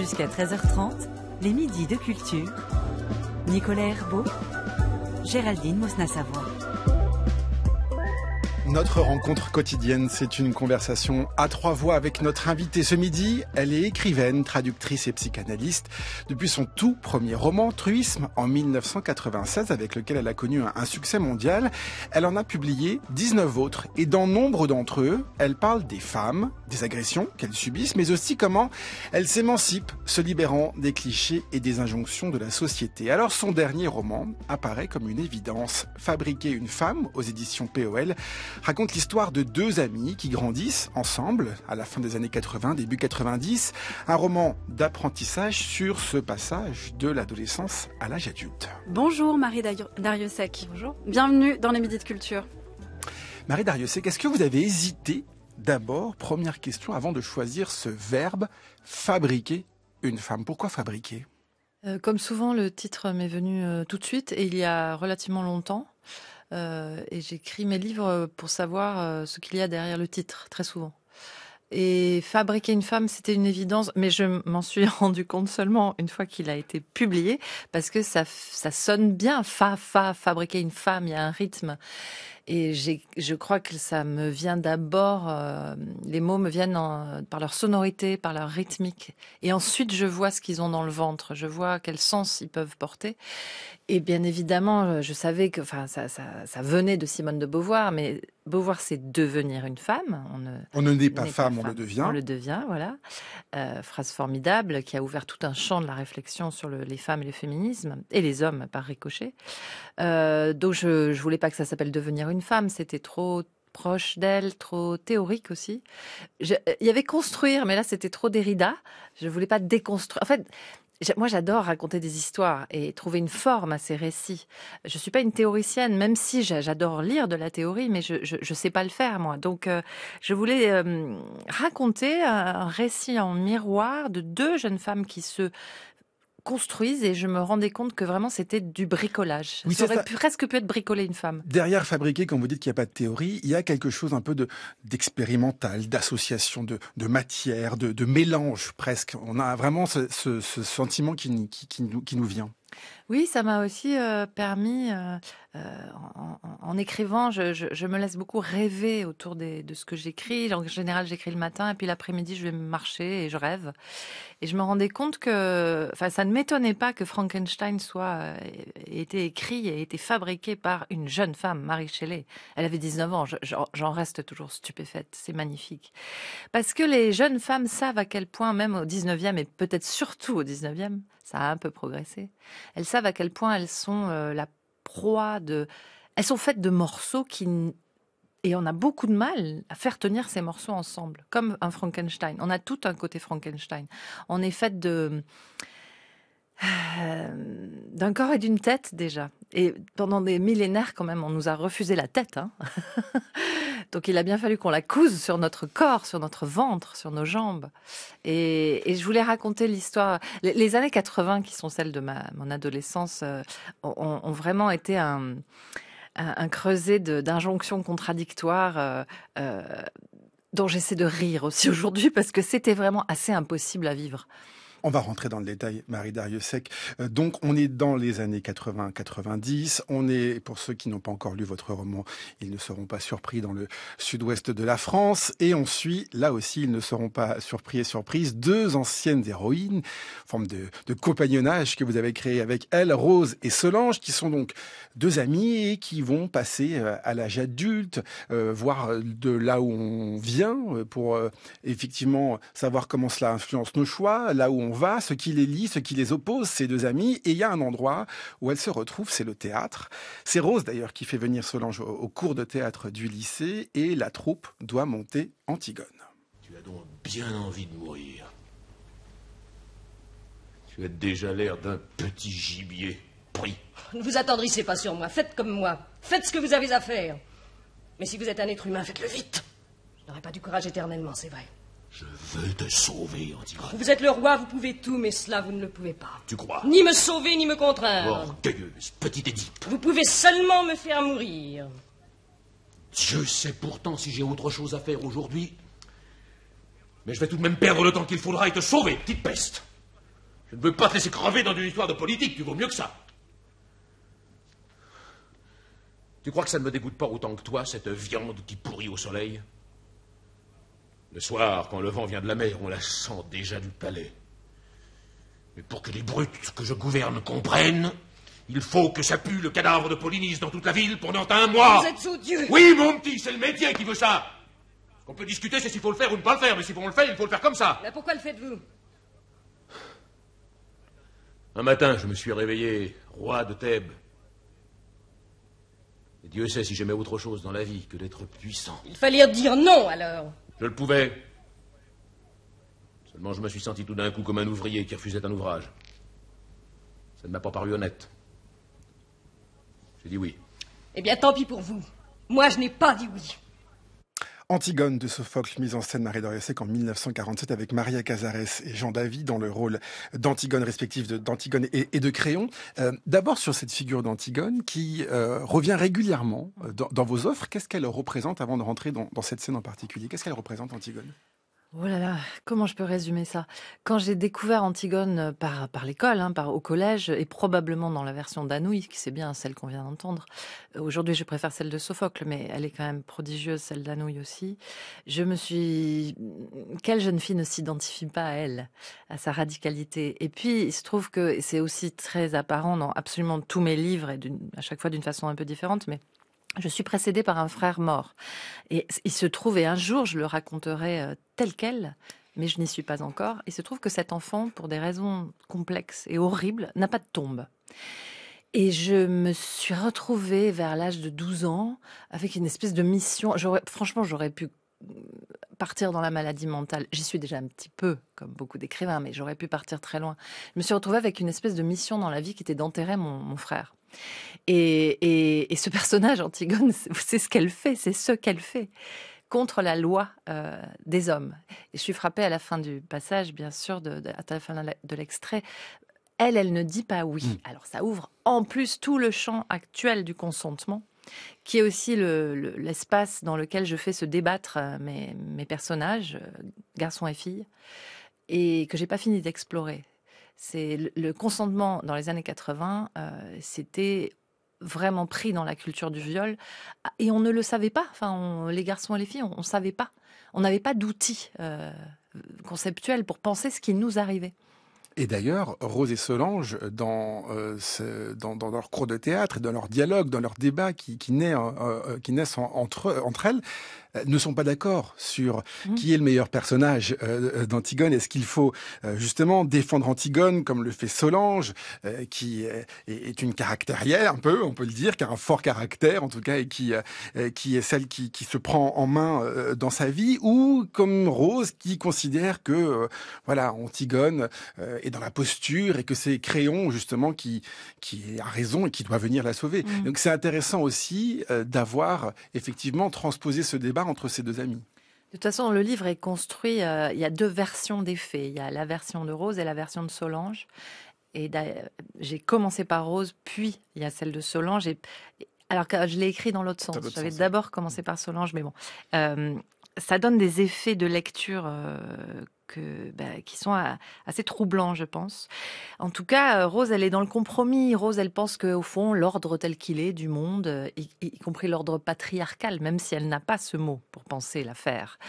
Jusqu'à 13h30, les midis de culture. Nicolas Herbeau, Géraldine Mosna-Savoie. Notre rencontre quotidienne, c'est une conversation à trois voix avec notre invitée ce midi. Elle est écrivaine, traductrice et psychanalyste. Depuis son tout premier roman, Truisme, en 1996, avec lequel elle a connu un succès mondial, elle en a publié 19 autres. Et dans nombre d'entre eux, elle parle des femmes, des agressions qu'elles subissent, mais aussi comment elles s'émancipent, se libérant des clichés et des injonctions de la société. Alors son dernier roman apparaît comme une évidence. Fabriquer une femme, aux éditions POL, raconte l'histoire de deux amis qui grandissent ensemble à la fin des années 80, début 90. Un roman d'apprentissage sur ce passage de l'adolescence à l'âge adulte. Bonjour Marie Dariussec. Bonjour. Bienvenue dans les Midis de Culture. Marie Dariussec, est-ce que vous avez hésité d'abord, première question, avant de choisir ce verbe, fabriquer une femme? Pourquoi fabriquer? Comme souvent, le titre m'est venu tout de suite et il y a relativement longtemps. Et j'écris mes livres pour savoir ce qu'il y a derrière le titre, très souvent. Et fabriquer une femme, c'était une évidence, mais je m'en suis rendu compte seulement une fois qu'il a été publié, parce que ça sonne bien, fabriquer une femme, il y a un rythme. Et je crois que ça me vient d'abord, les mots me viennent par leur sonorité, par leur rythmique. Et ensuite, je vois ce qu'ils ont dans le ventre, je vois quel sens ils peuvent porter. Et bien évidemment, je savais que ça venait de Simone de Beauvoir, mais Beauvoir, c'est devenir une femme. On ne naît pas femme, on le devient. On le devient, voilà. Phrase formidable qui a ouvert tout un champ de la réflexion sur les femmes et le féminisme, et les hommes par ricochet. Donc je voulais pas que ça s'appelle devenir une femme, c'était trop proche d'elle, trop théorique aussi. Il y avait construire, mais là c'était trop Derrida. Je voulais pas déconstruire. En fait, moi, j'adore raconter des histoires et trouver une forme à ces récits. Je suis pas une théoricienne, même si j'adore lire de la théorie, mais je sais pas le faire, moi. Donc, je voulais raconter un récit en miroir de deux jeunes femmes qui se construisent, et je me rendais compte que vraiment c'était du bricolage. Oui, ça aurait presque pu être bricoler une femme. Derrière fabriquer, quand vous dites qu'il n'y a pas de théorie, il y a quelque chose un peu d'expérimental, d'association, de matière, de mélange presque. On a vraiment ce sentiment qui nous vient. Oui, ça m'a aussi permis, en écrivant, je me laisse beaucoup rêver autour de ce que j'écris. En général, j'écris le matin et puis l'après-midi, je vais marcher et je rêve. Et je me rendais compte que, ça ne m'étonnait pas que Frankenstein ait été écrit et ait été fabriqué par une jeune femme, Mary Shelley. Elle avait 19 ans, j'en reste toujours stupéfaite, c'est magnifique. Parce que les jeunes femmes savent à quel point, même au 19e et peut-être surtout au 19e, ça a un peu progressé, elles savent à quel point elles sont la proie de... Elles sont faites de morceaux et on a beaucoup de mal à faire tenir ces morceaux ensemble, comme un Frankenstein. On a tout un côté Frankenstein. On est faite d'un corps et d'une tête déjà. Et pendant des millénaires quand même, on nous a refusé la tête. Donc il a bien fallu qu'on la couse sur notre corps, sur notre ventre, sur nos jambes. Et je voulais raconter l'histoire. Les années 80, qui sont celles de mon adolescence, ont vraiment été un creuset d'injonctions contradictoires dont j'essaie de rire aussi aujourd'hui, parce que c'était vraiment assez impossible à vivre. On va rentrer dans le détail, Marie Dariussec. Donc, on est dans les années 80-90. On est, pour ceux qui n'ont pas encore lu votre roman, ils ne seront pas surpris, dans le sud-ouest de la France. Et on suit, là aussi, ils ne seront pas surpris et surprises, deux anciennes héroïnes, forme de compagnonnage que vous avez créé avec elles, Rose et Solange, qui sont donc deux amies et qui vont passer à l'âge adulte, voir de là où on vient, pour effectivement savoir comment cela influence nos choix, là où on va, ce qui les lie, ce qui les oppose, ces deux amies. Et il y a un endroit où elles se retrouvent, c'est le théâtre. C'est Rose d'ailleurs qui fait venir Solange au cours de théâtre du lycée, et la troupe doit monter Antigone. Tu as donc bien envie de mourir. Tu as déjà l'air d'un petit gibier pris. Ne vous attendrissez pas sur moi, faites comme moi. Faites ce que vous avez à faire. Mais si vous êtes un être humain, faites-le vite. Je n'aurai pas du courage éternellement, c'est vrai. Je veux te sauver, Antigone. Vous êtes le roi, vous pouvez tout, mais cela, vous ne le pouvez pas. Tu crois? Ni me sauver, ni me contraindre. Orgueilleuse, petite Édipe. Vous pouvez seulement me faire mourir. Je sais pourtant si j'ai autre chose à faire aujourd'hui. Mais je vais tout de même perdre le temps qu'il faudra et te sauver, petite peste. Je ne veux pas te laisser crever dans une histoire de politique, tu vaux mieux que ça. Tu crois que ça ne me dégoûte pas autant que toi, cette viande qui pourrit au soleil? Le soir, quand le vent vient de la mer, on la sent déjà du palais. Mais pour que les brutes que je gouverne comprennent, il faut que ça pue le cadavre de Polynice dans toute la ville pendant un mois. Vous êtes odieux. Oui, mon petit, c'est le métier qui veut ça. Ce qu'on peut discuter, c'est s'il faut le faire ou ne pas le faire. Mais si on le fait, il faut le faire comme ça. Mais pourquoi le faites-vous? Un matin, je me suis réveillé roi de Thèbes. Et Dieu sait si j'aimais autre chose dans la vie que d'être puissant. Il fallait dire non, alors. Je le pouvais. Seulement, je me suis senti tout d'un coup comme un ouvrier qui refusait un ouvrage. Ça ne m'a pas paru honnête. J'ai dit oui. Eh bien, tant pis pour vous. Moi, je n'ai pas dit oui. Antigone de Sophocle, mise en scène Marie Darrieussecq en 1947 avec Maria Cazares et Jean Davy dans le rôle d'Antigone respectif d'Antigone et de Créon. D'abord sur cette figure d'Antigone qui revient régulièrement dans vos offres. Qu'est-ce qu'elle représente avant de rentrer dans cette scène en particulier? Qu'est-ce qu'elle représente, Antigone? Oh là là, comment je peux résumer ça? Quand j'ai découvert Antigone par l'école, au collège, et probablement dans la version d'Anouilh, qui c'est bien celle qu'on vient d'entendre. Aujourd'hui, je préfère celle de Sophocle, mais elle est quand même prodigieuse, celle d'Anouilh aussi. Je me suis... Quelle jeune fille ne s'identifie pas à elle, à sa radicalité? Et puis, il se trouve que c'est aussi très apparent dans absolument tous mes livres, et à chaque fois d'une façon un peu différente, mais... Je suis précédée par un frère mort. Et il se trouve, et un jour je le raconterai tel quel, mais je n'y suis pas encore, il se trouve que cet enfant, pour des raisons complexes et horribles, n'a pas de tombe. Et je me suis retrouvée vers l'âge de 12 ans avec une espèce de mission. Franchement, j'aurais pu partir dans la maladie mentale. J'y suis déjà un petit peu, comme beaucoup d'écrivains, mais j'aurais pu partir très loin. Je me suis retrouvée avec une espèce de mission dans la vie qui était d'enterrer mon frère. Et ce personnage, Antigone, c'est ce qu'elle fait contre la loi des hommes. Et je suis frappée à la fin du passage, bien sûr, à la fin de l'extrait. Elle ne dit pas oui. Alors ça ouvre en plus tout le champ actuel du consentement, qui est aussi l'espace dans lequel je fais se débattre mes personnages, garçons et filles, et que j'ai pas fini d'explorer. C'est le consentement dans les années 80, c'était vraiment pris dans la culture du viol, et on ne le savait pas. Enfin, les garçons et les filles, on savait pas. On n'avait pas d'outils conceptuels pour penser ce qui nous arrivait. Et d'ailleurs, Rose et Solange, dans leur cours de théâtre, dans leur dialogue, dans leur débat qui naissent entre elles, ne sont pas d'accord sur qui est le meilleur personnage d'Antigone. Est-ce qu'il faut justement défendre Antigone comme le fait Solange, qui est une caractérière un peu, on peut le dire, qui a un fort caractère en tout cas, et qui est celle qui se prend en main dans sa vie, ou comme Rose qui considère que Antigone est dans la posture et que c'est Créon justement qui a raison et qui doit venir la sauver. Donc c'est intéressant aussi d'avoir effectivement transposé ce débat entre ces deux amis. De toute façon, le livre est construit, il y a deux versions des faits. Il y a la version de Rose et la version de Solange. Et j'ai commencé par Rose, puis il y a celle de Solange. Alors que je l'ai écrit dans l'autre sens. J'avais d'abord commencé par Solange, mais bon. Ça donne des effets de lecture qui sont assez troublants, je pense. En tout cas, Rose, elle est dans le compromis. Rose, elle pense qu'au fond, l'ordre tel qu'il est du monde, y compris l'ordre patriarcal, même si elle n'a pas ce mot pour penser l'affaire,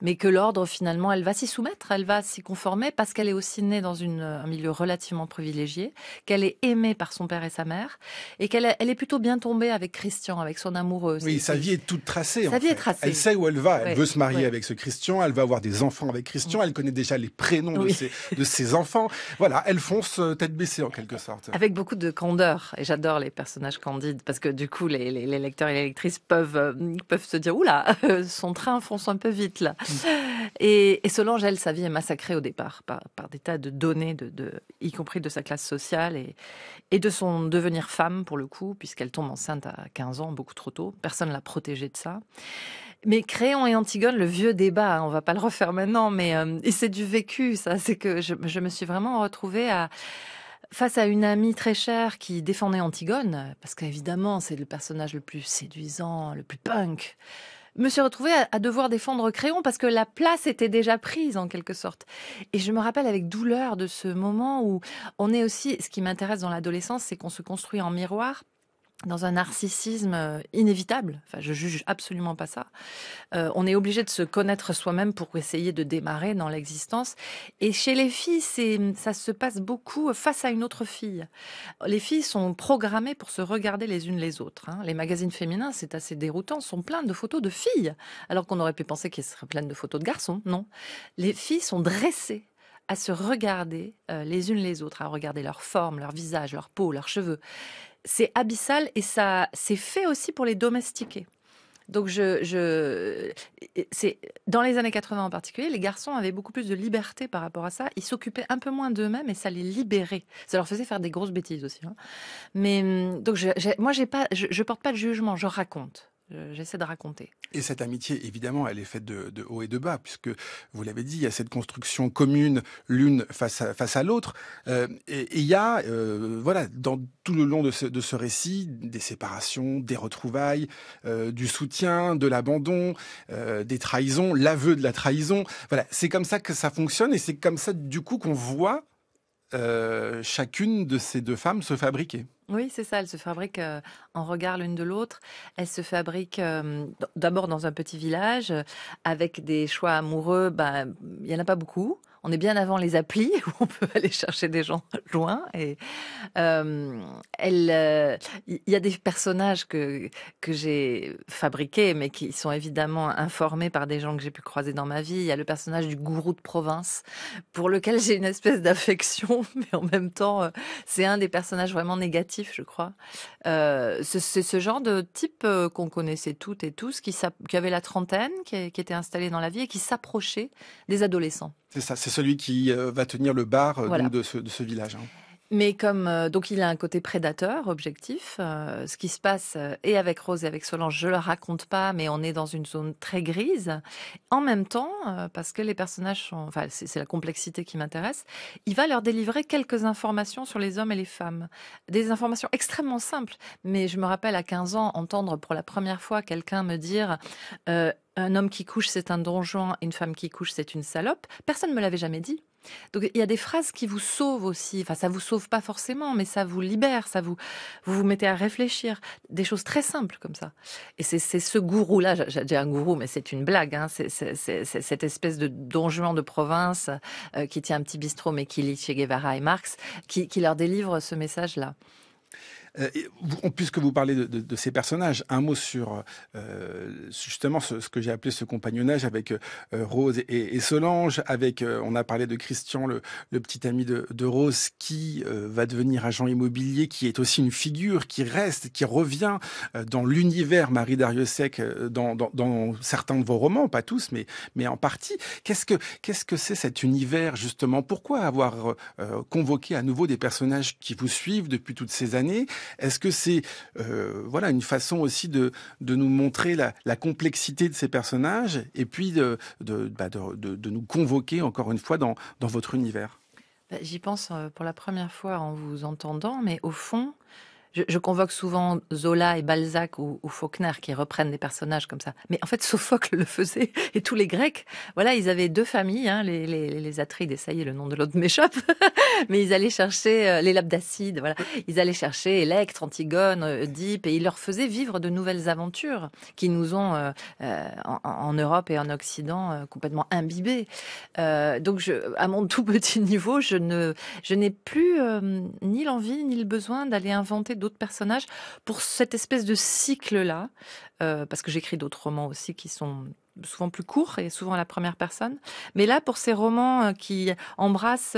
mais que l'ordre, finalement, elle va s'y soumettre, elle va s'y conformer, parce qu'elle est aussi née dans un milieu relativement privilégié, qu'elle est aimée par son père et sa mère, et qu'elle est plutôt bien tombée avec Christian, avec son amoureux. Oui, sa vie est toute tracée. Sa vie est tracée. Elle sait où elle va. Elle veut se marier avec ce Christian, elle va avoir des enfants avec Christian, elle connaît déjà les prénoms de ses enfants. Voilà, elle fonce tête baissée en quelque sorte. Avec beaucoup de candeur. Et j'adore les personnages candides, parce que du coup, les lecteurs et les lectrices peuvent se dire « Oula, son train fonce un peu vite là ». Et Solange, elle, sa vie est massacrée au départ par des tas de données, y compris de sa classe sociale et de son devenir femme, pour le coup, puisqu'elle tombe enceinte à 15 ans, beaucoup trop tôt. Personne ne l'a protégée de ça. Mais Créon et Antigone, le vieux débat, on va pas le refaire maintenant, mais et c'est du vécu, ça. C'est que je me suis vraiment retrouvée face à une amie très chère qui défendait Antigone, parce qu'évidemment, c'est le personnage le plus séduisant, le plus punk. me suis retrouvée à devoir défendre Créon parce que la place était déjà prise en quelque sorte. Et je me rappelle avec douleur de ce moment où on est aussi, ce qui m'intéresse dans l'adolescence, c'est qu'on se construit en miroir dans un narcissisme inévitable. Enfin, je juge absolument pas ça. On est obligé de se connaître soi-même pour essayer de démarrer dans l'existence. Et chez les filles, ça se passe beaucoup face à une autre fille. Les filles sont programmées pour se regarder les unes les autres. Hein. Les magazines féminins, c'est assez déroutant, sont pleins de photos de filles, alors qu'on aurait pu penser qu'ils seraient pleins de photos de garçons. Non. Les filles sont dressées à se regarder les unes les autres, à regarder leur forme, leur visage, leur peau, leurs cheveux. C'est abyssal et ça, c'est fait aussi pour les domestiquer. Donc, c'est dans les années 80 en particulier, les garçons avaient beaucoup plus de liberté par rapport à ça. Ils s'occupaient un peu moins d'eux-mêmes et ça les libérait. Ça leur faisait faire des grosses bêtises aussi. Hein. Mais donc, moi, je porte pas de jugement, je raconte. J'essaie de raconter. Et cette amitié, évidemment, elle est faite de haut et de bas, puisque, vous l'avez dit, il y a cette construction commune, l'une face à l'autre. Et il y a, voilà, dans tout le long de ce récit, des séparations, des retrouvailles, du soutien, de l'abandon, des trahisons, l'aveu de la trahison. Voilà, c'est comme ça que ça fonctionne, et c'est comme ça, du coup, qu'on voit chacune de ces deux femmes se fabriquer. Oui, c'est ça. Elles se fabriquent en regard l'une de l'autre. Elles se fabriquent d'abord dans un petit village avec des choix amoureux. Il y en a pas beaucoup. On est bien avant les applis où on peut aller chercher des gens loin. Et il y a des personnages que j'ai fabriqués, mais qui sont évidemment informés par des gens que j'ai pu croiser dans ma vie. Il y a le personnage du gourou de province, pour lequel j'ai une espèce d'affection, mais en même temps, c'est un des personnages vraiment négatifs, je crois. C'est ce genre de type qu'on connaissait toutes et tous, qui avait la trentaine, qui était installé dans la vie et qui s'approchait des adolescents. C'est ça, c'est celui qui va tenir le bar Voilà. donc de ce village. Hein. Mais comme donc il a un côté prédateur, objectif. Ce qui se passe et avec Rose et avec Solange, je le raconte pas, mais on est dans une zone très grise. En même temps, parce que les personnages sont, enfin c'est la complexité qui m'intéresse, il va leur délivrer quelques informations sur les hommes et les femmes, des informations extrêmement simples. Mais je me rappelle à 15 ans entendre pour la première fois quelqu'un me dire un homme qui couche c'est un don Juan, une femme qui couche c'est une salope. Personne ne me l'avait jamais dit. Donc il y a des phrases qui vous sauvent aussi. Enfin, ça vous sauve pas forcément, mais ça vous libère, vous mettez à réfléchir. Des choses très simples comme ça. Et c'est ce gourou-là, j'ai dit un gourou, mais c'est une blague. Hein, c'est cette espèce de don Juan de province qui tient un petit bistrot, mais qui lit Che Guevara et Marx, qui leur délivre ce message-là. Puisque vous parlez de ces personnages, un mot sur justement ce que j'ai appelé ce compagnonnage avec Rose et Solange, on a parlé de Christian, le petit ami de Rose, qui va devenir agent immobilier, qui est aussi une figure qui reste, qui revient dans l'univers Marie Darrieussecq dans certains de vos romans, pas tous, mais en partie. Qu'est-ce que c'est cet univers justement? Pourquoi avoir convoqué à nouveau des personnages qui vous suivent depuis toutes ces années? Est-ce que c'est voilà une façon aussi de nous montrer la complexité de ces personnages et puis de nous convoquer encore une fois dans votre univers? J'y pense pour la première fois en vous entendant, mais au fond, je convoque souvent Zola et Balzac ou Faulkner qui reprennent des personnages comme ça. Mais en fait, Sophocle le faisait et tous les Grecs, voilà, ils avaient deux familles, hein, les Atrides, et ça y est, le nom de l'autre m'échappe. Mais ils allaient chercher les Labdacides, voilà. Ils allaient chercher Électre, Antigone, Oedipe, et ils leur faisaient vivre de nouvelles aventures qui nous ont, en Europe et en Occident, complètement imbibés. Donc, à mon tout petit niveau, je n'ai plus ni l'envie ni le besoin d'aller inventer d'autres personnages pour cette espèce de cycle-là, parce que j'écris d'autres romans aussi qui sont souvent plus courts et souvent à la première personne. Mais là, pour ces romans qui embrassent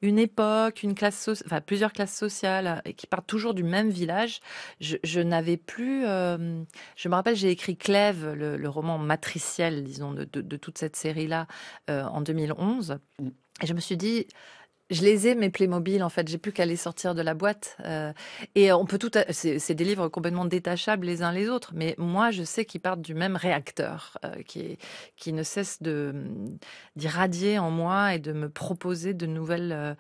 une époque, plusieurs classes sociales et qui partent toujours du même village, je n'avais plus... je me rappelle, j'ai écrit Clèves, le roman matriciel, disons, de toute cette série-là en 2011. Et je me suis dit... Je les ai, mes Playmobil, en fait. J'ai plus qu'à les sortir de la boîte. Et on peut c'est des livres complètement détachables les uns les autres. Mais moi, je sais qu'ils partent du même réacteur, qui ne cesse d'irradier en moi et de me proposer de nouvelles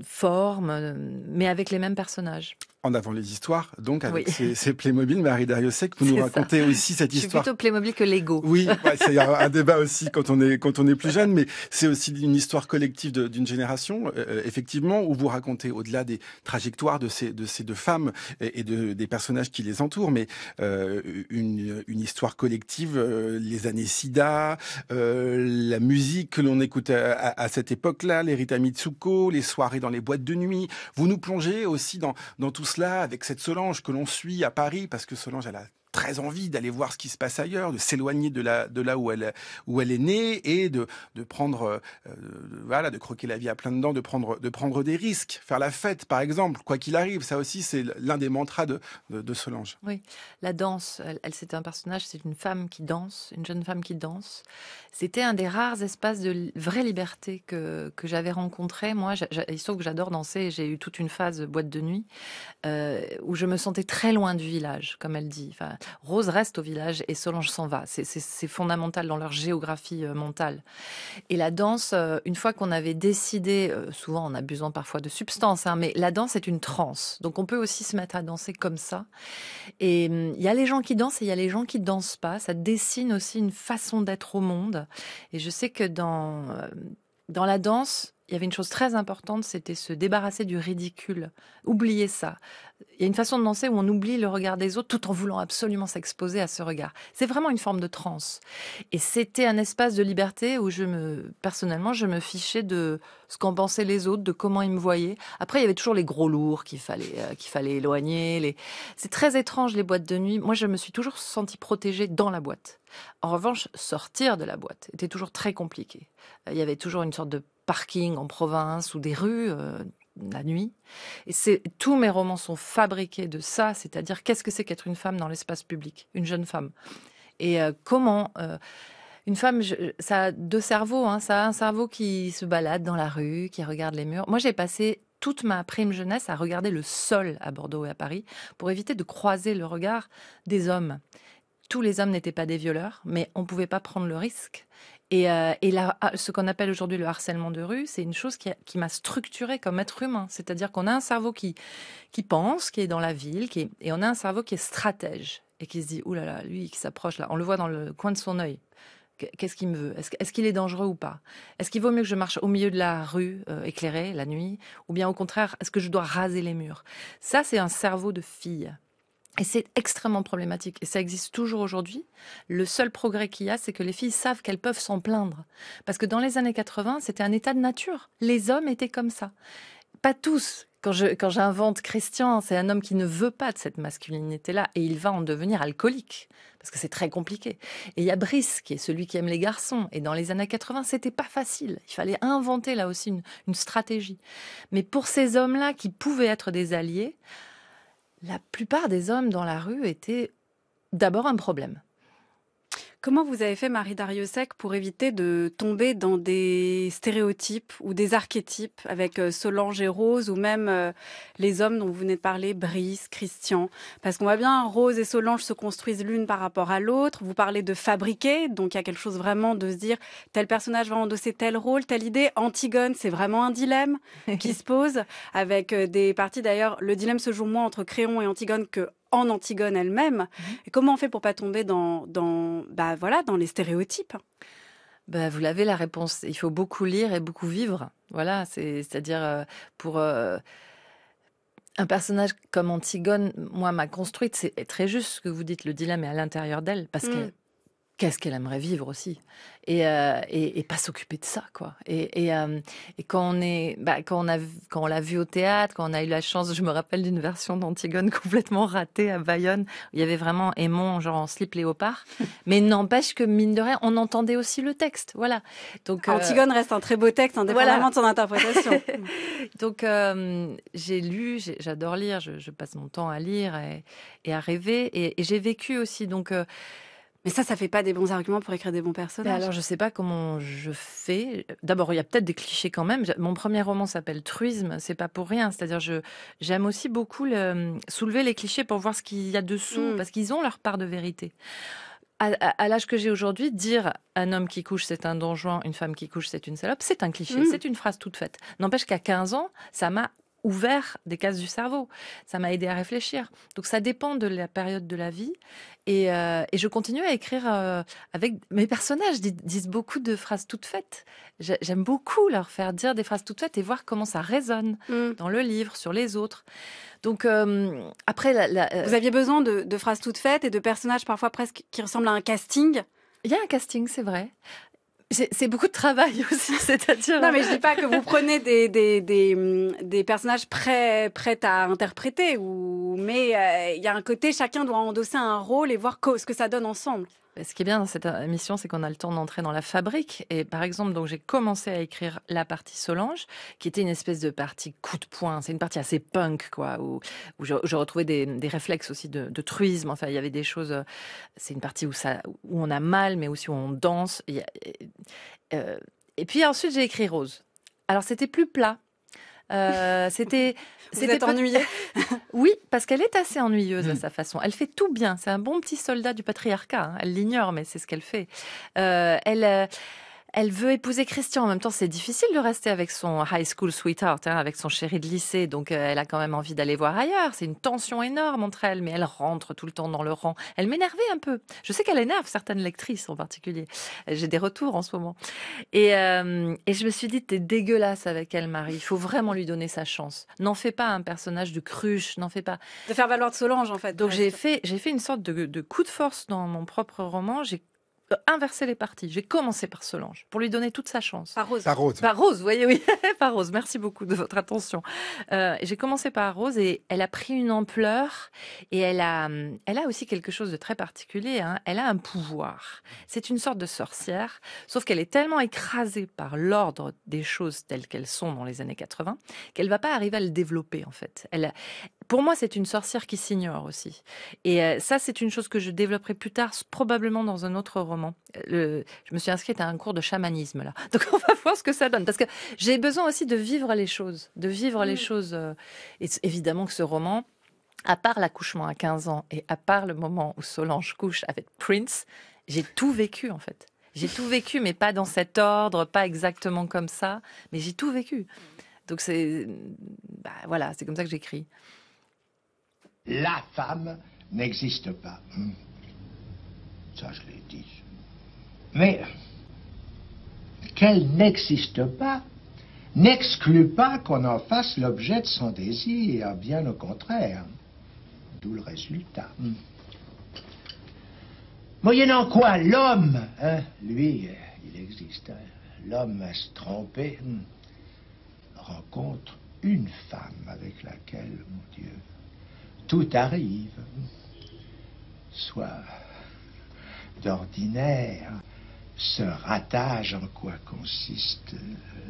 formes, mais avec les mêmes personnages. En avant les histoires, donc avec Oui. ces Playmobil, Marie Dariussec, vous nous C'est ça. racontez aussi cette Je suis histoire. plutôt Playmobil que Lego. Oui, c'est un débat aussi quand on est plus jeune, mais c'est aussi une histoire collective d'une génération, effectivement, où vous racontez au-delà des trajectoires de ces deux femmes et des personnages qui les entourent, mais une histoire collective, les années SIDA, la musique que l'on écoute à cette époque-là, les Rita Mitsuko, les soirées dans les boîtes de nuit. Vous nous plongez aussi dans tout cela avec cette Solange que l'on suit à Paris, parce que Solange, elle a très envie d'aller voir ce qui se passe ailleurs, de s'éloigner de là où elle est née et de prendre, de croquer la vie à pleines dents, de prendre des risques, faire la fête par exemple, quoi qu'il arrive. Ça aussi, c'est l'un des mantras de Solange. Oui, la danse, c'était un personnage, c'est une femme qui danse, une jeune femme qui danse. C'était un des rares espaces de vraie liberté que j'avais rencontré. Moi, il se trouve que j'adore danser. J'ai eu toute une phase boîte de nuit où je me sentais très loin du village, comme elle dit. Enfin, Rose reste au village et Solange s'en va. C'est fondamental dans leur géographie mentale. Et la danse, une fois qu'on avait décidé, souvent en abusant parfois de substances, mais la danse est une transe. Donc on peut aussi se mettre à danser comme ça. Et il y a les gens qui dansent et il y a les gens qui dansent pas. Ça dessine aussi une façon d'être au monde. Et je sais que dans la danse, il y avait une chose très importante, c'était se débarrasser du ridicule. Oublier ça. Il y a une façon de danser où on oublie le regard des autres tout en voulant absolument s'exposer à ce regard. C'est vraiment une forme de transe. Et c'était un espace de liberté où personnellement, je me fichais de ce qu'en pensaient les autres, de comment ils me voyaient. Après, il y avait toujours les gros lourds qu'il fallait éloigner. C'est très étrange, les boîtes de nuit. Moi, je me suis toujours sentie protégée dans la boîte. En revanche, sortir de la boîte était toujours très compliqué. Il y avait toujours une sorte de parking en province ou des rues la nuit. Et tous mes romans sont fabriqués de ça, c'est-à-dire qu'est-ce que c'est qu'être une femme dans l'espace public, une jeune femme. Et comment une femme, ça a deux cerveaux, ça a un cerveau qui se balade dans la rue, qui regarde les murs. Moi, j'ai passé toute ma prime jeunesse à regarder le sol à Bordeaux et à Paris pour éviter de croiser le regard des hommes. Tous les hommes n'étaient pas des violeurs, mais on ne pouvait pas prendre le risque. Et ce qu'on appelle aujourd'hui le harcèlement de rue, c'est une chose qui m'a structurée comme être humain. C'est-à-dire qu'on a un cerveau qui pense, qui est dans la ville, et on a un cerveau qui est stratège et qui se dit « Ouh là là, lui qui s'approche là », on le voit dans le coin de son œil. Qu'est-ce qu'il me veut ? Est-ce qu'il est dangereux ou pas ? Est-ce qu'il vaut mieux que je marche au milieu de la rue éclairée la nuit ? Ou bien au contraire, est-ce que je dois raser les murs ? Ça, c'est un cerveau de fille. Et c'est extrêmement problématique. Et ça existe toujours aujourd'hui. Le seul progrès qu'il y a, c'est que les filles savent qu'elles peuvent s'en plaindre. Parce que dans les années 80, c'était un état de nature. Les hommes étaient comme ça. Pas tous. Quand j'invente Christian, c'est un homme qui ne veut pas de cette masculinité-là. Et il va en devenir alcoolique. Parce que c'est très compliqué. Et il y a Brice, qui est celui qui aime les garçons. Et dans les années 80, c'était pas facile. Il fallait inventer là aussi une stratégie. Mais pour ces hommes-là qui pouvaient être des alliés, la plupart des hommes dans la rue étaient d'abord un problème. Comment vous avez fait, Marie Dariussec, pour éviter de tomber dans des stéréotypes ou des archétypes avec Solange et Rose, ou même les hommes dont vous venez de parler, Brice, Christian? Parce qu'on voit bien, Rose et Solange se construisent l'une par rapport à l'autre. Vous parlez de fabriquer, donc il y a quelque chose vraiment de se dire tel personnage va endosser tel rôle, telle idée. Antigone, c'est vraiment un dilemme qui se pose, avec des parties d'ailleurs. Le dilemme se joue moins entre Créon et Antigone que en Antigone elle-même. Et comment on fait pour pas tomber dans les stéréotypes? Vous l'avez, la réponse. Il faut beaucoup lire et beaucoup vivre. Voilà, c'est-à-dire pour un personnage comme Antigone, moi, m'a construite. C'est très juste ce que vous dites. Le dilemme est à l'intérieur d'elle, parce que qu'est-ce qu'elle aimerait vivre aussi, et pas s'occuper de ça, quoi. Et quand on l'a vu au théâtre, quand on a eu la chance, je me rappelle d'une version d'Antigone complètement ratée à Bayonne, où il y avait vraiment Aimon genre en slip léopard, mais n'empêche que mine de rien, on entendait aussi le texte, voilà. Donc Antigone reste un très beau texte, indépendamment de son interprétation. Donc j'ai lu, j'adore lire, je passe mon temps à lire et à rêver, et j'ai vécu aussi, donc. Mais ça fait pas des bons arguments pour écrire des bons personnages. Alors, je sais pas comment je fais. D'abord, il y a peut-être des clichés quand même. Mon premier roman s'appelle Truisme, c'est pas pour rien. C'est-à-dire, j'aime aussi beaucoup soulever les clichés pour voir ce qu'il y a dessous, parce qu'ils ont leur part de vérité. À l'âge que j'ai aujourd'hui, dire un homme qui couche, c'est un don Juan, une femme qui couche, c'est une salope, c'est un cliché, c'est une phrase toute faite. N'empêche qu'à 15 ans, ça m'a ouvert des cases du cerveau. Ça m'a aidé à réfléchir. Donc ça dépend de la période de la vie. Et je continue à écrire avec mes personnages disent beaucoup de phrases toutes faites. J'aime beaucoup leur faire dire des phrases toutes faites et voir comment ça résonne dans le livre, sur les autres. Donc après, vous aviez besoin de phrases toutes faites et de personnages parfois presque qui ressemblent à un casting. Il y a un casting, c'est vrai. C'est beaucoup de travail aussi, c'est-à-dire... Non, mais je dis pas que vous prenez des personnages prêts à interpréter, mais il y a un côté, chacun doit endosser un rôle et voir ce que ça donne ensemble. Ce qui est bien dans cette émission, c'est qu'on a le temps d'entrer dans la fabrique. Et par exemple, donc j'ai commencé à écrire la partie Solange, qui était une espèce de partie coup de poing. C'est une partie assez punk, quoi, où je retrouvais des réflexes aussi de truisme. Enfin, il y avait des choses. C'est une partie où on a mal, mais aussi où on danse. Et puis ensuite, j'ai écrit Rose. Alors, c'était plus plat. Vous êtes ennuyée? Oui, parce qu'elle est assez ennuyeuse à sa façon. Elle fait tout bien. C'est un bon petit soldat du patriarcat. Hein. Elle l'ignore, mais c'est ce qu'elle fait. Elle veut épouser Christian. En même temps, c'est difficile de rester avec son high school sweetheart, avec son chéri de lycée. Donc, elle a quand même envie d'aller voir ailleurs. C'est une tension énorme entre elles, mais elle rentre tout le temps dans le rang. Elle m'énervait un peu. Je sais qu'elle énerve certaines lectrices en particulier. J'ai des retours en ce moment. Et je me suis dit, t'es dégueulasse avec elle, Marie. Il faut vraiment lui donner sa chance. N'en fais pas un personnage de cruche. N'en fais pas. De faire valoir de Solange, en fait. Donc, j'ai fait une sorte de coup de force dans mon propre roman. J'ai inverser les parties. J'ai commencé par Solange, pour lui donner toute sa chance. Par Rose. Par Rose. Par Rose, vous voyez, oui. Par Rose, merci beaucoup de votre attention. J'ai commencé par Rose et elle a pris une ampleur et elle a aussi quelque chose de très particulier. Hein. Elle a un pouvoir. C'est une sorte de sorcière, sauf qu'elle est tellement écrasée par l'ordre des choses telles qu'elles sont dans les années 80 qu'elle ne va pas arriver à le développer, en fait. Pour moi, c'est une sorcière qui s'ignore aussi. Et ça, c'est une chose que je développerai plus tard, probablement dans un autre roman. Je me suis inscrite à un cours de chamanisme, là. Donc, on va voir ce que ça donne. Parce que j'ai besoin aussi de vivre les choses. Et évidemment que ce roman, à part l'accouchement à 15 ans et à part le moment où Solange couche avec Prince, j'ai tout vécu, en fait. J'ai tout vécu, mais pas dans cet ordre, pas exactement comme ça. Mais j'ai tout vécu. Donc, voilà, c'est comme ça que j'écris. La femme n'existe pas. Ça, je l'ai dit. Mais qu'elle n'existe pas n'exclut pas qu'on en fasse l'objet de son désir, bien au contraire. D'où le résultat. Moyennant quoi, l'homme, lui, il existe. L'homme à se tromper rencontre une femme avec laquelle, mon Dieu, tout arrive. Soit d'ordinaire, se ratage en quoi consiste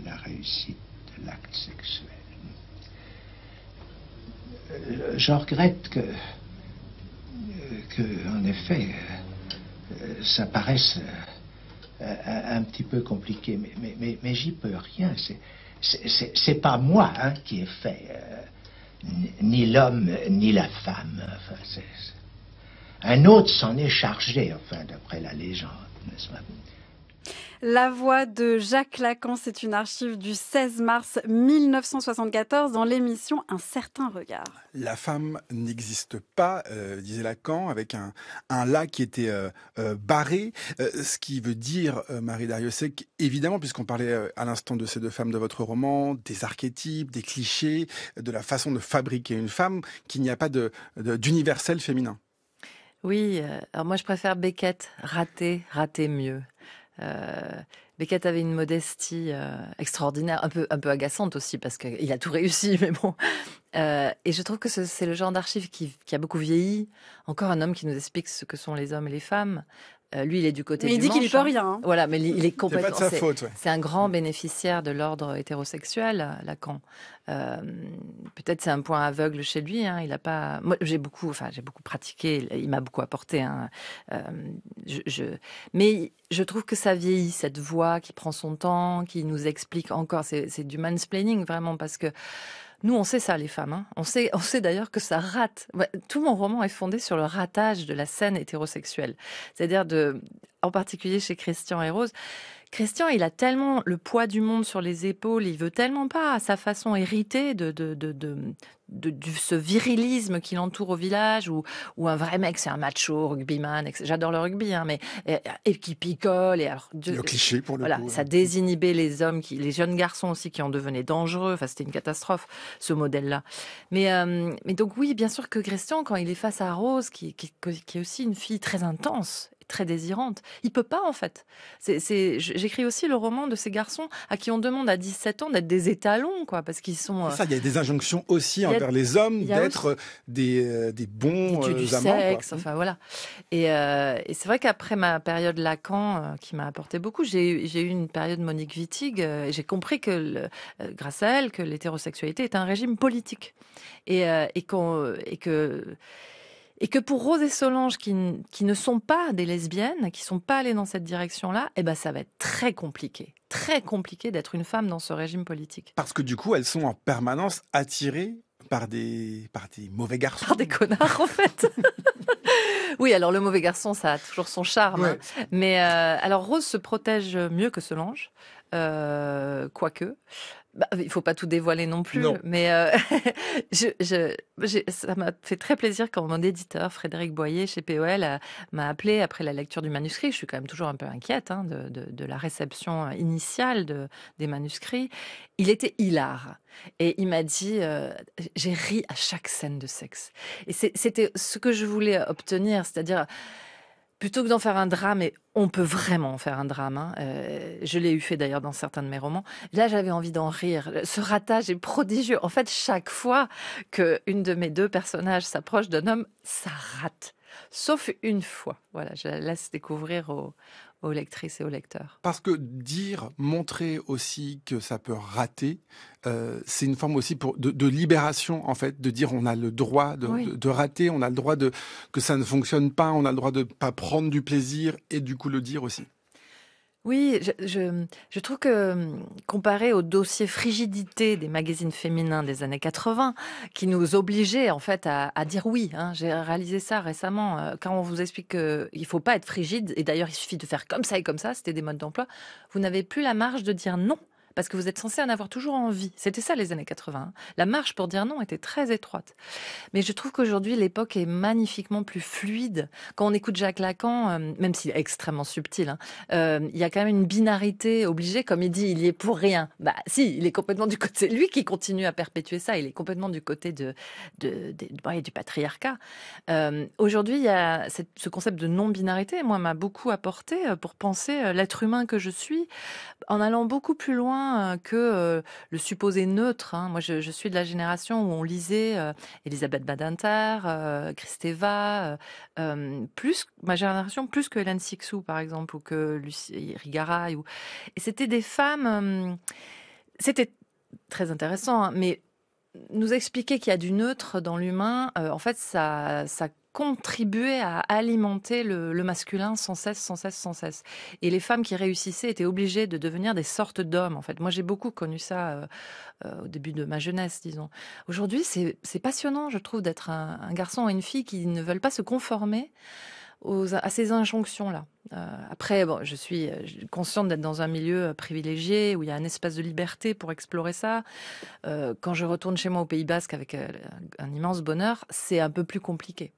la réussite de l'acte sexuel. Je regrette que en effet, ça paraisse un petit peu compliqué, mais j'y peux rien. C'est pas moi qui ai fait ni l'homme ni la femme. Enfin, un autre s'en est chargé, enfin, d'après la légende, n'est-ce pas? La voix de Jacques Lacan, c'est une archive du 16 mars 1974 dans l'émission Un certain regard. La femme n'existe pas, disait Lacan, avec un la qui était barré, ce qui veut dire, Marie Darrieussecq, évidemment, puisqu'on parlait à l'instant de ces deux femmes de votre roman, des archétypes, des clichés, de la façon de fabriquer une femme, qu'il n'y a pas d'universel féminin. Oui, alors moi je préfère Beckett, rater mieux. Beckett avait une modestie extraordinaire, un peu agaçante aussi parce qu'il a tout réussi, mais bon. Et je trouve que c'est le genre d'archive qui a beaucoup vieilli. Encore un homme qui nous explique ce que sont les hommes et les femmes. Lui, il est du côté du manche. Mais il dit qu'il n'y peut rien. Hein. Voilà, mais il est complètement... C'est pas de sa faute, ouais. C'est un grand bénéficiaire de l'ordre hétérosexuel, Lacan. Peut-être c'est un point aveugle chez lui. Hein. Il a pas... Moi, j'ai beaucoup pratiqué. Il m'a beaucoup apporté. Hein. Mais je trouve que ça vieillit, cette voix qui prend son temps, qui nous explique encore. C'est du mansplaining, vraiment, parce que nous, on sait ça, les femmes. Hein. On sait d'ailleurs que ça rate. Tout mon roman est fondé sur le ratage de la scène hétérosexuelle. C'est-à-dire, en particulier chez Christian et Rose, Christian, il a tellement le poids du monde sur les épaules, il veut tellement pas, à sa façon, hériter de ce virilisme qui l'entoure au village, où un vrai mec, c'est un macho, rugbyman, j'adore le rugby, hein, mais et qui picole. Et alors, Le cliché, pour le voilà, coup. ça désinhibait les hommes, les jeunes garçons aussi qui en devenaient dangereux. Enfin, c'était une catastrophe, ce modèle-là. Mais donc oui, bien sûr que Christian, quand il est face à Rose, qui est aussi une fille très intense, très désirante. Il peut pas, en fait. J'écris aussi le roman de ces garçons à qui on demande à 17 ans d'être des étalons, quoi, parce qu'ils sont... C'est ça, il y a des injonctions aussi envers les hommes d'être des bons du amants. Sexe, enfin voilà. Et c'est vrai qu'après ma période Lacan, qui m'a apporté beaucoup, j'ai eu une période Monique Wittig, et j'ai compris que, grâce à elle, que l'hétérosexualité est un régime politique. Et que pour Rose et Solange, qui ne sont pas des lesbiennes, qui ne sont pas allées dans cette direction-là, eh ben, ça va être très compliqué d'être une femme dans ce régime politique. Parce que du coup, elles sont en permanence attirées par des mauvais garçons. Par des connards, en fait. Oui, alors le mauvais garçon, ça a toujours son charme. Ouais. Hein. Mais alors Rose se protège mieux que Solange, quoique. Il ne faut pas tout dévoiler non plus, non. Mais ça m'a fait très plaisir quand mon éditeur, Frédéric Boyer, chez POL, m'a appelé après la lecture du manuscrit. Je suis quand même toujours un peu inquiète de la réception initiale des manuscrits. Il était hilar. Et il m'a dit, j'ai ri à chaque scène de sexe. Et c'était ce que je voulais obtenir, c'est-à-dire... Plutôt que d'en faire un drame, et on peut vraiment en faire un drame, hein. Je l'ai eu fait d'ailleurs dans certains de mes romans. Là, j'avais envie d'en rire. Ce ratage est prodigieux. En fait, chaque fois qu'une de mes deux personnages s'approche d'un homme, ça rate. Sauf une fois. Voilà, je la laisse découvrir aux lectrices et aux lecteurs. Parce que montrer aussi que ça peut rater, c'est une forme aussi de libération, en fait, de dire on a le droit de rater, on a le droit que ça ne fonctionne pas, on a le droit de pas prendre du plaisir et du coup le dire aussi. Oui, je trouve que comparé au dossier frigidité des magazines féminins des années 80, qui nous obligeaient en fait à dire oui, hein, j'ai réalisé ça récemment, quand on vous explique qu'il ne faut pas être frigide, et d'ailleurs il suffit de faire comme ça et comme ça, c'était des modes d'emploi, vous n'avez plus la marge de dire non. Parce que vous êtes censé en avoir toujours envie. C'était ça les années 80. La marge pour dire non était très étroite. Mais je trouve qu'aujourd'hui, l'époque est magnifiquement plus fluide. Quand on écoute Jacques Lacan, même s'il est extrêmement subtil, il y a quand même une binarité obligée. Comme il dit, il y est pour rien. Bah si, il est complètement du côté... C'est lui qui continue à perpétuer ça. Il est complètement du côté du patriarcat. Aujourd'hui, il y a ce concept de non-binarité. Moi, m'a beaucoup apporté pour penser l'être humain que je suis, en allant beaucoup plus loin que le supposé neutre. Hein. Moi, je suis de la génération où on lisait Elisabeth Badinter, Kristeva, ma génération plus que Hélène Cixous, par exemple, ou que Lucie Rigaray. Et c'était des femmes... c'était très intéressant, hein, mais nous expliquer qu'il y a du neutre dans l'humain, en fait, ça contribuait à alimenter le masculin sans cesse. Et les femmes qui réussissaient étaient obligées de devenir des sortes d'hommes, en fait. Moi, j'ai beaucoup connu ça au début de ma jeunesse, disons. Aujourd'hui, c'est passionnant, je trouve, d'être un garçon ou une fille qui ne veulent pas se conformer à ces injonctions-là. Après, bon, je suis consciente d'être dans un milieu privilégié où il y a un espace de liberté pour explorer ça. Quand je retourne chez moi au Pays Basque avec un immense bonheur, c'est un peu plus compliqué.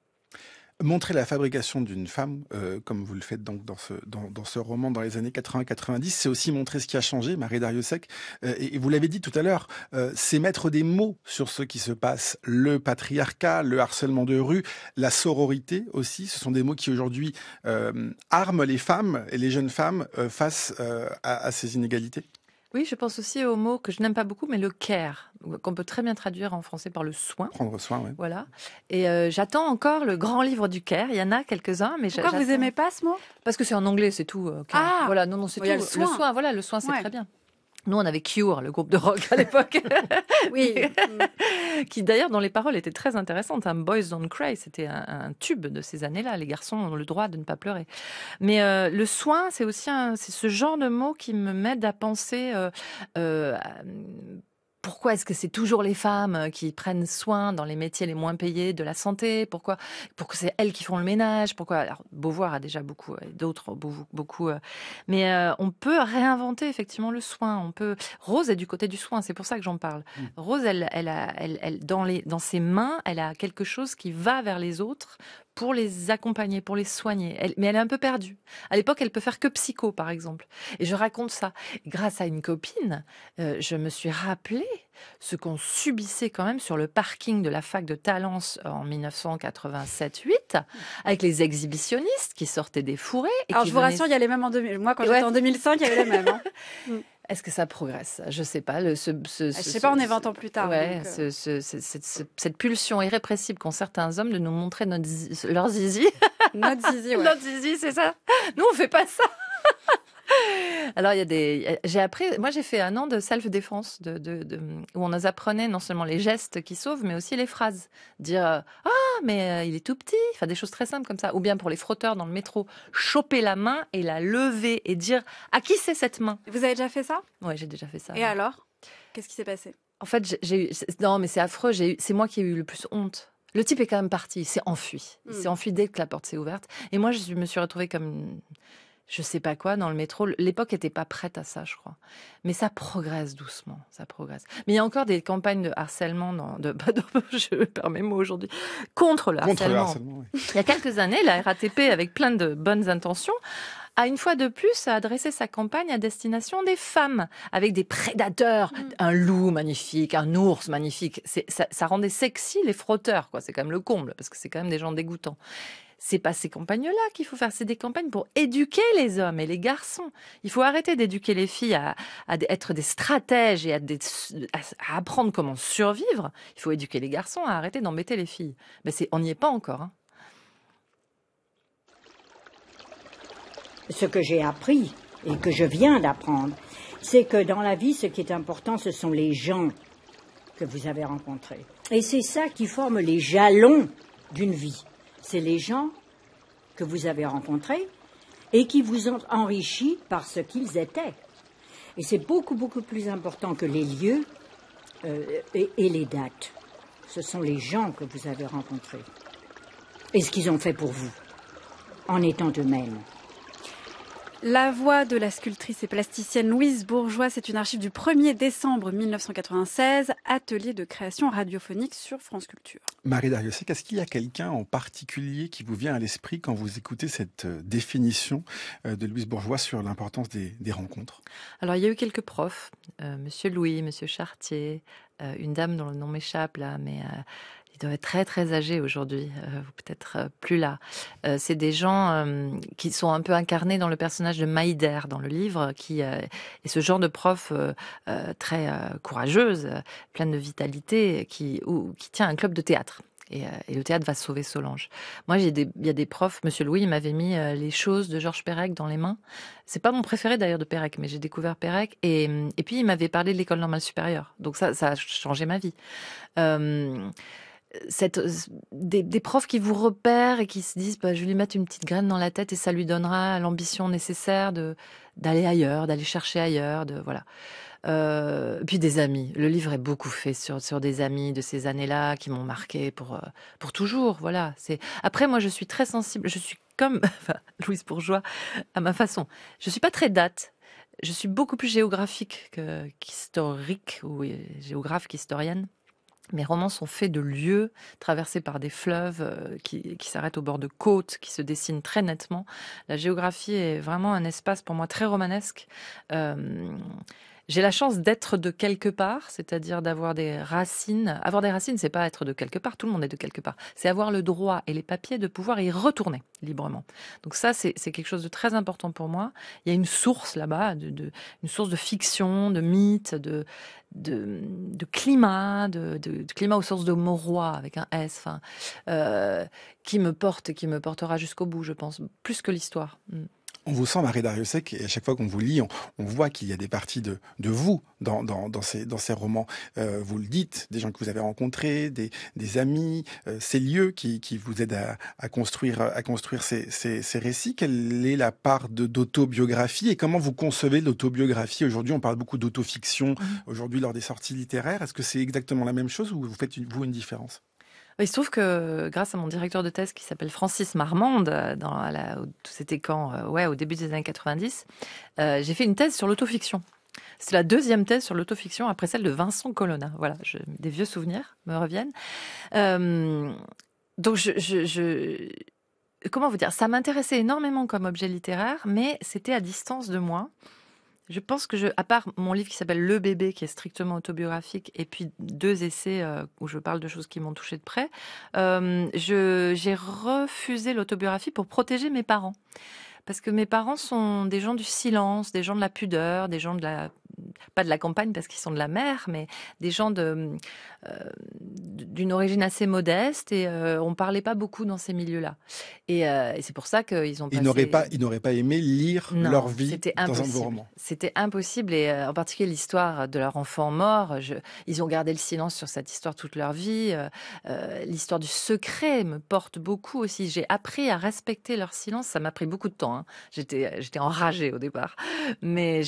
Montrer la fabrication d'une femme, comme vous le faites donc dans ce roman dans les années 80-90, c'est aussi montrer ce qui a changé, Marie Darrieussecq. Et vous l'avez dit tout à l'heure, c'est mettre des mots sur ce qui se passe. Le patriarcat, le harcèlement de rue, la sororité aussi, ce sont des mots qui aujourd'hui arment les femmes et les jeunes femmes face à ces inégalités. Oui, je pense aussi au mot que je n'aime pas beaucoup, mais le care, qu'on peut très bien traduire en français par le soin. Prendre soin, oui. Voilà. Et j'attends encore le grand livre du care. Il y en a quelques-uns, mais pourquoi vous aimez pas ce mot? Parce que c'est en anglais, c'est tout. Ah, voilà, non, c'est tout. Le soin, voilà, le soin, c'est très bien. Nous, on avait Cure, le groupe de rock à l'époque. Oui. Qui d'ailleurs, dans les paroles, était très intéressante. Boys Don't Cry, c'était un tube de ces années-là. Les garçons ont le droit de ne pas pleurer. Mais le soin, c'est aussi c'est ce genre de mot qui me m'aide à penser pourquoi est-ce que c'est toujours les femmes qui prennent soin dans les métiers les moins payés de la santé? Pourquoi c'est elles qui font le ménage? Pourquoi? Alors, Beauvoir a déjà beaucoup, et d'autres beaucoup. Mais on peut réinventer effectivement le soin. Rose est du côté du soin, c'est pour ça que j'en parle. Rose, elle dans ses mains, elle a quelque chose qui va vers les autres pour les accompagner, pour les soigner. Mais elle est un peu perdue. À l'époque, elle peut faire que psycho, par exemple. Et je raconte ça. Grâce à une copine, je me suis rappelé ce qu'on subissait quand même sur le parking de la fac de Talence en 1987-8, avec les exhibitionnistes qui sortaient des fourrés. Alors, je vous rassure, il y a les mêmes en 2000. Moi, quand j'étais en 2005, il y avait les mêmes. Hein. Est-ce que ça progresse? Je sais pas. Je sais pas, on est 20 ans plus tard. Ouais, cette pulsion irrépressible qu'ont certains hommes de nous montrer leur zizi. Notre zizi, ouais. Notre zizi, c'est ça. Nous, on fait pas ça. Alors, j'ai appris, moi j'ai fait 1 an de self-défense, où on nous apprenait non seulement les gestes qui sauvent, mais aussi les phrases. Dire « Ah, mais il est tout petit », enfin des choses très simples comme ça. Ou bien pour les frotteurs dans le métro, choper la main et la lever et dire « À qui c'est cette main ?» Vous avez déjà fait ça? Oui, j'ai déjà fait ça. Et alors? Qu'est-ce qui s'est passé? En fait, non, mais c'est affreux, c'est moi qui ai eu le plus honte. Le type est quand même parti, il s'est enfui. Il s'est enfui dès que la porte s'est ouverte. Et moi, je me suis retrouvée comme je sais pas quoi dans le métro. L'époque était pas prête à ça, je crois. Mais ça progresse doucement, ça progresse. Mais il y a encore des campagnes de harcèlement, je perds mes mots aujourd'hui, contre le harcèlement. Oui. Il y a quelques années, la RATP, avec plein de bonnes intentions, a une fois de plus adressé sa campagne à destination des femmes, avec des prédateurs, un loup magnifique, un ours magnifique. Ça rendait sexy les frotteurs, quoi. C'est quand même le comble, parce que c'est quand même des gens dégoûtants. C'est pas ces campagnes-là qu'il faut faire, c'est des campagnes pour éduquer les hommes et les garçons. Il faut arrêter d'éduquer les filles à être des stratèges et à apprendre comment survivre. Il faut éduquer les garçons à arrêter d'embêter les filles. Ben on n'y est pas encore, hein. Ce que j'ai appris et que je viens d'apprendre, c'est que dans la vie, ce qui est important, ce sont les gens que vous avez rencontrés. Et c'est ça qui forme les jalons d'une vie. C'est les gens que vous avez rencontrés et qui vous ont enrichi par ce qu'ils étaient. Et c'est beaucoup, beaucoup plus important que les lieux et les dates. Ce sont les gens que vous avez rencontrés et ce qu'ils ont fait pour vous, en étant eux-mêmes. La voix de la sculptrice et plasticienne Louise Bourgeois, c'est une archive du 1er décembre 1996, atelier de création radiophonique sur France Culture. Marie Darrieussecq, est-ce qu'il y a quelqu'un en particulier qui vous vient à l'esprit quand vous écoutez cette définition de Louise Bourgeois sur l'importance des rencontres? Alors, il y a eu quelques profs, Monsieur Louis, Monsieur Chartier, une dame dont le nom m'échappe là, mais il doit être très très âgé aujourd'hui, ou peut-être plus là. C'est des gens qui sont un peu incarnés dans le personnage de Maïder dans le livre, qui est ce genre de prof très courageuse, pleine de vitalité, qui tient un club de théâtre. Et le théâtre va sauver Solange. Moi, il y a des profs, Monsieur Louis, il m'avait mis les choses de Georges Perec dans les mains. C'est pas mon préféré d'ailleurs de Perec, mais j'ai découvert Perec. Et puis, il m'avait parlé de l'école normale supérieure. Donc ça a changé ma vie. Des profs qui vous repèrent et qui se disent je vais lui mettre une petite graine dans la tête et ça lui donnera l'ambition nécessaire d'aller ailleurs, d'aller chercher ailleurs, voilà. Puis des amis. Le livre est beaucoup fait sur des amis de ces années-là qui m'ont marqué pour toujours. Voilà. Après, moi, je suis très sensible. Je suis comme Louise Bourgeois à ma façon. Je suis pas très date. Je suis beaucoup plus géographique qu'historique ou géographe qu'historienne. Mes romans sont faits de lieux traversés par des fleuves qui s'arrêtent au bord de côtes, qui se dessinent très nettement. La géographie est vraiment un espace pour moi très romanesque. J'ai la chance d'être de quelque part, c'est-à-dire d'avoir des racines. Avoir des racines, c'est pas être de quelque part, tout le monde est de quelque part. C'est avoir le droit et les papiers de pouvoir y retourner librement. Donc ça, c'est quelque chose de très important pour moi. Il y a une source là-bas, une source de fiction, de mythe, de climat, de climat aux sources de Mauroy avec un S, qui me porte et qui me portera jusqu'au bout, je pense, plus que l'histoire. On vous sent, Marie Darrieussecq, et à chaque fois qu'on vous lit, on voit qu'il y a des parties de vous dans ces romans. Vous le dites, des gens que vous avez rencontrés, des amis, ces lieux qui vous aident à construire ces récits. Quelle est la part d'autobiographie et comment vous concevez l'autobiographie? Aujourd'hui, on parle beaucoup d'autofiction, aujourd'hui, lors des sorties littéraires. Est-ce que c'est exactement la même chose ou vous faites, vous, une différence? Il se trouve que grâce à mon directeur de thèse qui s'appelle Francis Marmande, c'était quand au début des années 90, j'ai fait une thèse sur l'autofiction. C'est la deuxième thèse sur l'autofiction après celle de Vincent Colonna. Voilà, des vieux souvenirs me reviennent. Donc comment vous dire, ça m'intéressait énormément comme objet littéraire, mais c'était à distance de moi. Je pense que à part mon livre qui s'appelle Le bébé, qui est strictement autobiographique, et puis 2 essais où je parle de choses qui m'ont touchée de près, j'ai refusé l'autobiographie pour protéger mes parents. Parce que mes parents sont des gens du silence, des gens de la pudeur, des gens pas de la campagne parce qu'ils sont de la mer, mais des gens d'une origine assez modeste et on parlait pas beaucoup dans ces milieux-là. Et c'est pour ça qu'ils ont passé... Ils n'auraient pas aimé lire leur vie dans un de vos romans. C'était impossible et en particulier l'histoire de leur enfant mort. Ils ont gardé le silence sur cette histoire toute leur vie. L'histoire du secret me porte beaucoup aussi. J'ai appris à respecter leur silence. Ça m'a pris beaucoup de temps. Hein. J'étais enragée au départ, mais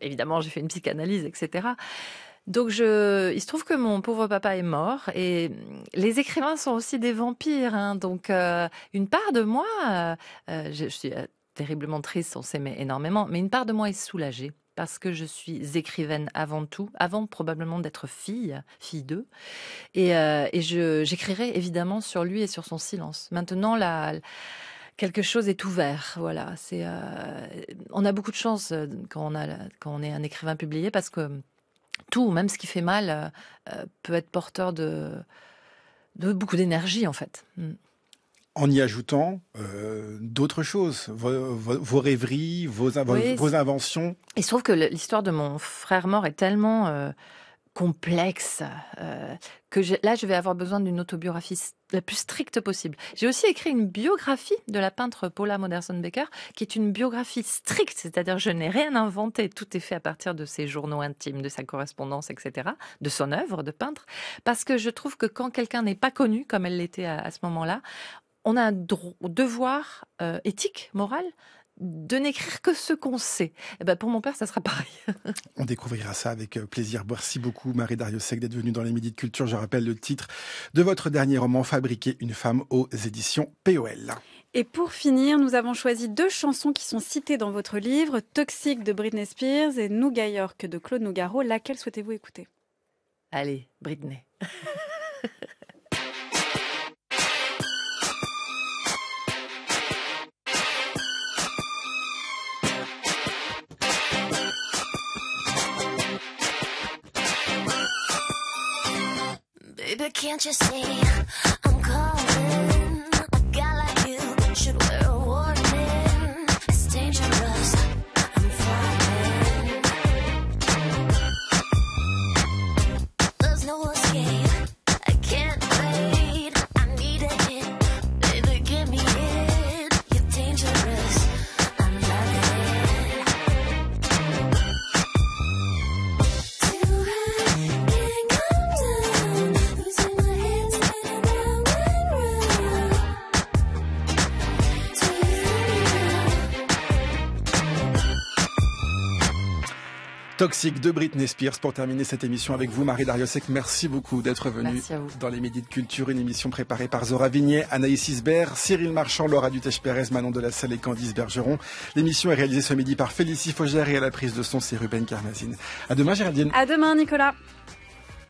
évidemment j'ai fait une psychanalyse, etc. Donc il se trouve que mon pauvre papa est mort et les écrivains sont aussi des vampires. Hein, donc une part de moi, je suis terriblement triste, on s'aimait énormément, mais une part de moi est soulagée parce que je suis écrivaine avant tout, avant probablement d'être fille d'eux. Et j'écrirai évidemment sur lui et sur son silence. Maintenant, quelque chose est ouvert, voilà. On a beaucoup de chance quand on est un écrivain publié parce que tout, même ce qui fait mal, peut être porteur de beaucoup d'énergie en fait. En y ajoutant d'autres choses, vos rêveries, vos inventions. Il se trouve que l'histoire de mon frère mort est tellement complexe que là je vais avoir besoin d'une autobiographie la plus stricte possible. J'ai aussi écrit une biographie de la peintre Paula Modersohn-Becker qui est une biographie stricte, c'est-à-dire je n'ai rien inventé, tout est fait à partir de ses journaux intimes, de sa correspondance, etc., de son œuvre de peintre, parce que je trouve que quand quelqu'un n'est pas connu, comme elle l'était à ce moment-là, on a un devoir éthique, moral, de n'écrire que ce qu'on sait. Et ben pour mon père, ça sera pareil. On découvrira ça avec plaisir. Merci beaucoup, Marie Darrieussecq, d'être venue dans les Midis de Culture. Je rappelle le titre de votre dernier roman, Fabriquer une femme, aux éditions POL. Et pour finir, nous avons choisi 2 chansons qui sont citées dans votre livre, Toxique de Britney Spears et Nougat York de Claude Nougaro. Laquelle souhaitez-vous écouter? Allez, Britney. Baby, can't you see I'm calling? A guy like you should wear a warning. It's dangerous, I'm falling. There's no escape, I can't wait. I need a hit, baby, give me it. You're dangerous, I'm loving it. Too high, can't come down. Losing my head, spinning round and round. To Toxique de Britney Spears pour terminer cette émission avec vous, Marie Darrieussecq. Merci beaucoup d'être venue dans les Midis de Culture, une émission préparée par Zora Vignet, Anaïs Isbert, Cyril Marchand, Laura Dutèche-Pérez, Manon de la Salle et Candice Bergeron. L'émission est réalisée ce midi par Félicie Faugère et à la prise de son, c'est Ruben Karmazine. À demain, Géraldine. À demain, Nicolas.